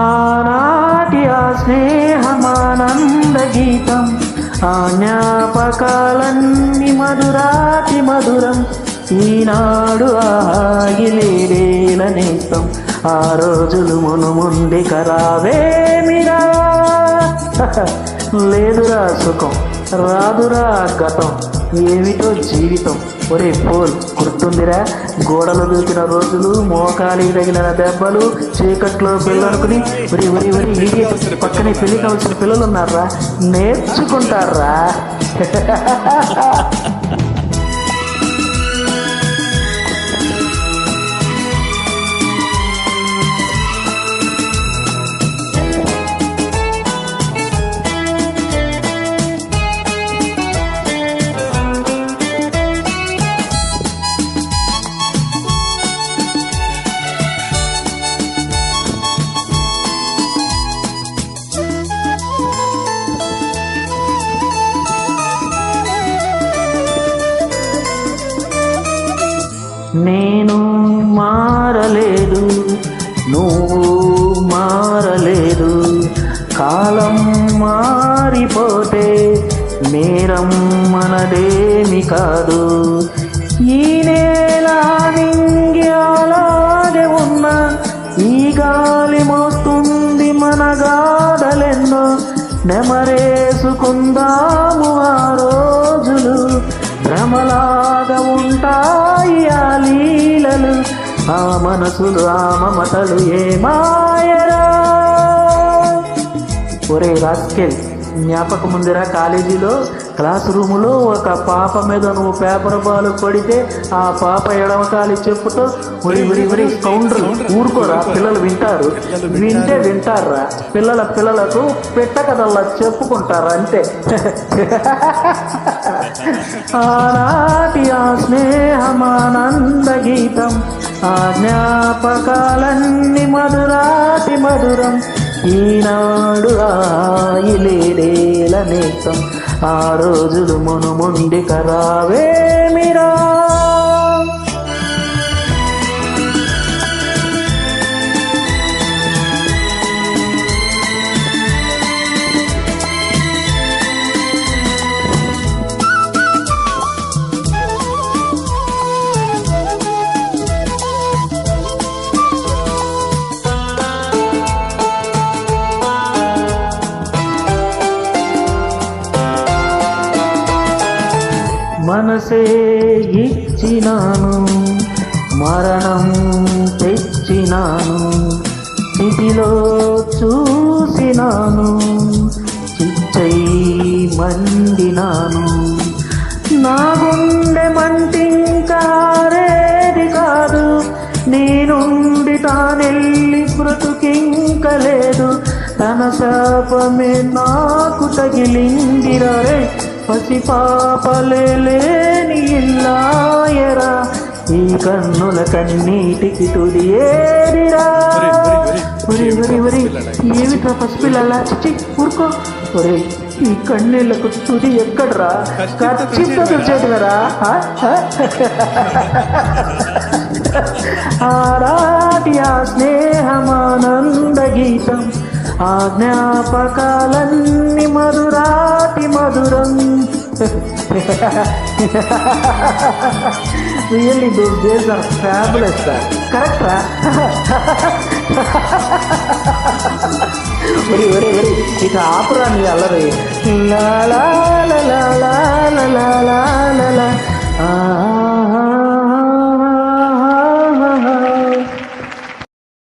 ఆనాటి ఆ స్నేహమానంద గీతం, ఆ జ్ఞాపకాలన్నీ మధురాతి మధురం. ఈనాడు ఆగిలేల నేస్తం, ఆ రోజులు మునుముండి కరావేమిరా. లేదురా సుఖం, రాదురా గతం, ఏమిటో జీవితం. ఒరే పోల్, గుర్తుందిరా గోడలు దూకిన రోజులు, మోకాలికి తగిన దెబ్బలు, చీకట్లో పిల్లనుకుని ఒరి ఒరి ఒరి ఇడియట్, పక్కనే పెళ్లి కావాల్సిన పిల్లలు ఉన్నారా, నేర్చుకుంటారా. నేను మారలేదు, నువ్వు మారలేదు, కాలం మారిపోతే నేరం మనదేమి కాదు. ఈ నేల నింగి అలాగే ఉన్నా, ఈ గాలి మోస్తుంది మన గాథలెన్నో. నెమరేసుకుందాము ఆ రోజులు, భ్రమలాగా ఉంటాయి ఆ లీలలు, ఆ మనసులు ఆ మమతలు ఏ మాయరా. ఒరే రాస్కెల్, జ్ఞాపకం ఉందిరా కాలేజీలో క్లాస్ రూములో ఒక పాప మీద నువ్వు పేపర్ బాల్ కొడితే ఆ పాప ఎడమకాలి చెప్పుతో ఒరి ఒరి ఒరి కౌంటర్, ఊరుకోరా పిల్లలు వింటారు, వింటే వింటారా, పిల్లలకు పెట్ట కథల్లా చెప్పుకుంటారా అంతే. ఆనాటి ఆ స్నేహమానంద గీతం, ఆ జ్ఞాపకాలన్నీ మధురాతి మధురం. ఈనాడు ఆయిలేల నేస్తం, ఆ రోజులు మునుముండి కరావేమిరా. మనసే ఇచ్చినాను, మరణం తెచ్చినాను, చితిలో చూసినాను, చిచ్చై మండినాను. నా గుండె మంటింకారేది కాదు, నీ నుండి తానెల్లి బ్రతుకింకలేదు. తన శాపమే నాకు తగిలిందిరే, పసిపాపలేని ఇల్లాయరా, ఈ కన్నుల కన్నీటికి తుది ఏదిరా. ఒరి ఒరి ఒరి ఏమిట్రా పసిపిల్లలా, చిచ్చి ఊరుకో. ఒరే ఈ కన్నీళ్లకు తుది ఎక్కడరా, ఖచ్చితంగా తుడిచేటివరా. ఆరాటి ఆ స్నేహమానంద గీతం, ఆ జ్ఞాపకాలన్నీ మధురాతి మధురం. Really, those days are fabulous, sir. Correct, ra? ఒరి ఒరి ఒరి ఇక ఆపురా నీ అల్లరి. లా లా